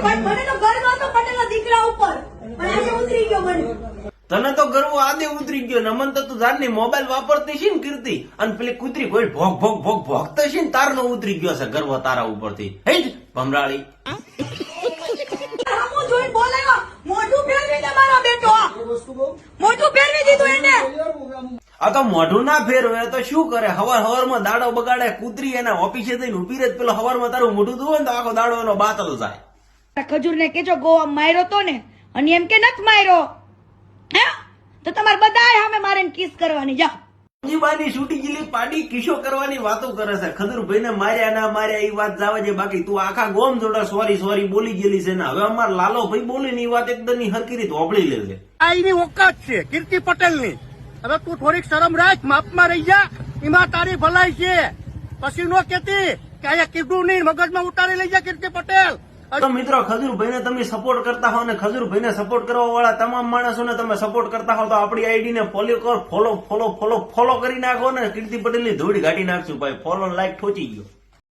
પણ મને તો ગર્વ હતો પટેલના દીકરા ઉપર, પણ આજે ઉતરી ગયો મને. તને તો ગર્વ આદે ઉતરી ગયો. નમન તો તું જાણની મોબાઈલ વાપરતી છે ને કીર્તિ, અને પેલી કૂતરી કોઈ ભોગ ભોગ ભોગ ભોગતા છે ને તારનો ઉતરી ગયો છે ગર્વ તારા ઉપરથી. હે જ ભમરાળી સામું જોઈને બોલાવ્યો, મોઢું ફેરવી દે મારા બેટો, મોઢું ફેરવી દીધું એને. આ તો મોઢું ના ફેરવે તો શું કરે? હવારમાં દાડો બગાડે. કૂતરી એના ઓફિસે થઈને ઉભી રહે, પેલો હવારમાં તારું મોઢું ધોવે ને તો આખો દાડો એનો બાતલ જાય. ખજૂર ને કેજો ગોવા માર્યો તો ને, અને એમ કે નથી માર્યો હે તો તમારે બધા સામે મારે કિસ કરવાની. જાઓ જીબાની છૂટી ગયેલી પાડી કિસ્સો કરવાની વાતો કરે છે. ખજૂરભાઈ ને માર્યા ના માર્યા એ વાત જવા છે, બાકી તું આખા ગોમ જોડે સોરી સોરી બોલી ગયેલી છે ને હવે અમાર લાલો ભાઈ બોલી ની વાત એકદમ ની હરકી રીત હોબળી લેશે. આ એની ઓકાત છે કીર્તિ પટેલ ની. હવે તું થોડીક શરમ રાખ, માપમાં રહી જા, એમાં તારી ભલાઈ છે. પછી નો કેતી કે અહીંયા કીધું નહીં, મગજમાં ઉતારી લઈ જા કીર્તિ પટેલ. તો મિત્રો ખજૂરભાઈ ને તમે સપોર્ટ કરતા હો અને ખજૂરભાઈ ને સપોર્ટ કરવા વાળા તમામ માણસોને તમે સપોર્ટ કરતા હો તો આપણી આઈડી ને ફોલો કરો, ફોલો કરી નાખો ને કીર્તિ પટેલ ની ધૂળ ગાડી નાખશું ભાઈ. ફોલો લાઈક ઠોચી ગયો.